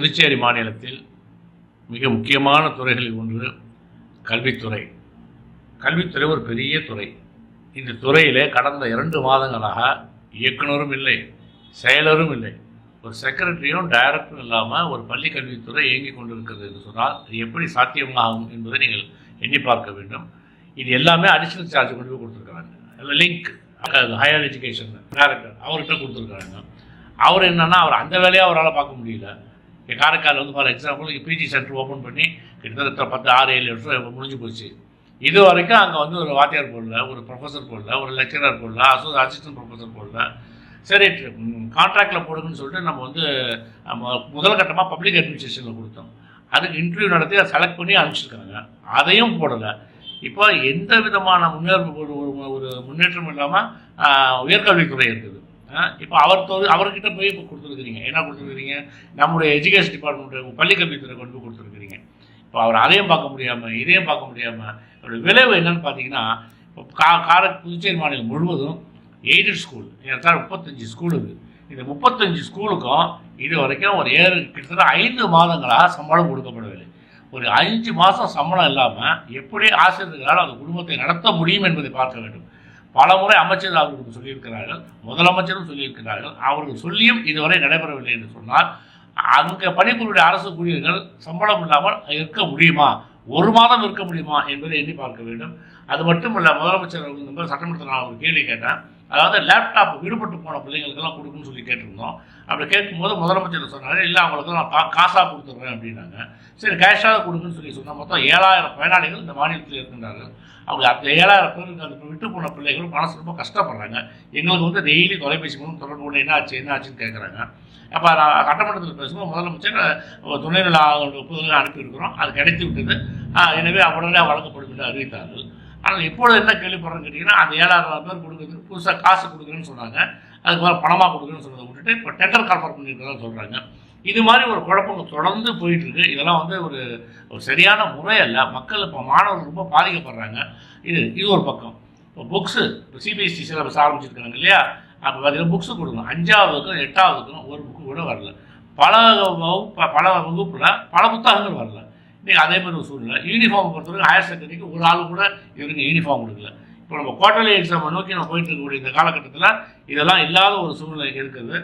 புதுச்சேரி மாநிலத்தில் மிக முக்கியமான துறைகளில் ஒன்று கல்வித்துறை. கல்வித்துறை ஒரு பெரிய துறை. இந்த துறையில் கடந்த 2 மாதங்களாக இயக்குனரும் இல்லை, செயலரும் இல்லை, ஒரு செக்ரட்டரியும் டைரக்டரும் இல்லாமல் ஒரு பள்ளி கல்வித்துறை இயங்கிக் கொண்டிருக்கிறது என்று சொன்னால் இது எப்படி சாத்தியமாகும் என்பதை நீங்கள் எண்ணி பார்க்க வேண்டும். இது எல்லாமே அடிஷனல் சார்ஜ் கொண்டு போய் கொடுத்துருக்காங்க. அதில் லிங்க் ஹையர் எஜுகேஷன் டைரக்டர் அவர்கிட்ட கொடுத்துருக்காங்க. அவர் என்னென்னா அவர் அந்த வேலையை அவரால் பார்க்க முடியல. காரைக்கால் வந்து for example PG center open பண்ணி கிட்டத்தட்ட 6-7 வருஷம் முடிஞ்சு போச்சு. இது வரைக்கும் அங்கே வந்து ஒரு வாத்தியார் போடல, ஒரு ப்ரொஃபஸர் போடல, ஒரு லெக்சரர் போடல, அசிஸ்டன்ட் ப்ரொஃபஸர் போடல. சரி, கான்ட்ராக்டில் போடுங்கன்னு சொல்லிட்டு நம்ம வந்து முதல் கட்டமாக பப்ளிக் அட்மினிஸ்ட்ரேஷனில் கொடுத்தோம். அதுக்கு இன்டர்வியூ நடத்தி அதை செலக்ட் பண்ணி அனுப்பிச்சிருக்காங்க. அதையும் போடலை. இப்போ எந்த விதமான ஒரு முன்னேற்றம் இல்லாமல் உயர்கல்வித்துறை இருக்குது. இப்போ அவர்கிட்ட போய் இப்போ கொடுத்துருக்குறீங்க. என்ன கொடுத்துருக்குறீங்க? நம்முடைய எஜுகேஷன் டிபார்ட்மெண்ட் பள்ளிக்கல்வித்துறை கொண்டு போய் கொடுத்துருக்குறீங்க. இப்போ அவர் அதையும் பார்க்க முடியாமல் இதையும் பார்க்க முடியாமல் அவருடைய விளைவு என்னன்னு பார்த்தீங்கன்னா, இப்போ புதுச்சேரி மாநிலம் முழுவதும் எய்டட் ஸ்கூல் 35 ஸ்கூல் இருக்குது. இந்த 35 ஸ்கூலுக்கும் இது வரைக்கும் ஒரு கிட்டத்தட்ட 5 மாதங்களாக சம்பளம் கொடுக்கப்படவில்லை. ஒரு 5 மாதம் சம்பளம் இல்லாமல் எப்படி ஆசிரியர்களால் அந்த குடும்பத்தை நடத்த முடியும் என்பதை பார்க்க வேண்டும். பல முறை அமைச்சர் அவர்களுக்கு சொல்லியிருக்கிறார்கள், முதலமைச்சரும் சொல்லியிருக்கிறார்கள். அவர்கள் சொல்லியும் இதுவரை நடைபெறவில்லை என்று சொன்னால் அங்கே பணிபுரிய அரசு ஊழியர்கள் சம்பளம் இல்லாமல் இருக்க முடியுமா? 1 மாதம் இருக்க முடியுமா என்பதை எண்ணி பார்க்க வேண்டும். அது மட்டும் இல்லை, முதலமைச்சர் அவர்கள் சட்டமன்றத்தில் நான் ஒரு கேள்வி கேட்டேன். அதாவது லேப்டாப் விடுபட்டு போன பிள்ளைங்களுக்கெல்லாம் கொடுக்குன்னு சொல்லி கேட்டிருந்தோம். அப்படி கேட்கும்போது முதலமைச்சர் சொன்னாங்க, இல்லை அவங்களுக்கெல்லாம் நான் காசாக கொடுத்துட்றேன் அப்படின்னாங்க. சரி, கேஷாக கொடுக்குன்னு சொல்லி சொன்னால் மொத்தம் 7000 பயனாளிகள் இந்த மாநிலத்தில் இருக்கின்றார்கள். அவங்க அந்த 7000 பேருக்கு அந்த விட்டு போன பிள்ளைகளும் மனசு ரொம்ப கஷ்டப்படுறாங்க. எங்களுக்கு வந்து டெய்லி தொலைபேசி மூலம் தொடர்பு கொண்டு என்ன ஆச்சுன்னு கேட்குறாங்க. அப்போ நான் சட்டமன்றத்தில் பேசும்போது முதலமைச்சர் துணைநிலை ஒப்புதல் அனுப்பியிருக்கிறோம், அது கிடைத்து விட்டது, எனவே உடனே வழங்கப்படும் என்று அறிவித்தார்கள். ஆனால் இப்பொழுது என்ன கேள்விப்படுறேன்னு கேட்டிங்கன்னா, அந்த 7000 பேர் கொடுக்குறதுக்கு புதுசாக காசு கொடுக்குறேன்னு சொன்னாங்க. அதுக்கு மேலே பணமாக கொடுக்குறேன்னு சொன்னதை விட்டுட்டு இப்போ டெண்டர் கால்ஃபர் பண்ணியிருக்கிறதா சொல்கிறாங்க. இது மாதிரி ஒரு குழப்பம் தொடர்ந்து போயிட்டுருக்கு. இதெல்லாம் வந்து ஒரு சரியான முறை அல்ல. மக்கள் இப்போ மாணவர்கள் ரொம்ப பாதிக்கப்படுறாங்க. இது ஒரு பக்கம். இப்போ புக்ஸு இப்போ சிபிஎஸ்சி சிலபஸ் ஆரம்பிச்சிருக்காங்க இல்லையா? அப்போ பார்த்தீங்கன்னா புக்ஸு கொடுக்கணும். 5ஆவதுக்கும் 8ஆவதுக்கும் ஒரு புக்கு கூட வரல. பல வகுப்பில் பல புத்தகங்கள் வரல. இன்றைக்கி அதே மாதிரி ஒரு சூழ்நிலை. யூனிஃபார்ம் பொறுத்தவரைக்கும் ஹையர் செகண்டரிக்கு ஒரு ஆள் கூட இவங்க யூனிஃபார்ம் கொடுக்கல. இப்போ நம்ம குவார்டர்லி எக்ஸாமை நோக்கி நம்ம போயிட்டு இருக்கக்கூடிய இந்த காலகட்டத்தில் இதெல்லாம் இல்லாத ஒரு சூழ்நிலை இருக்குது.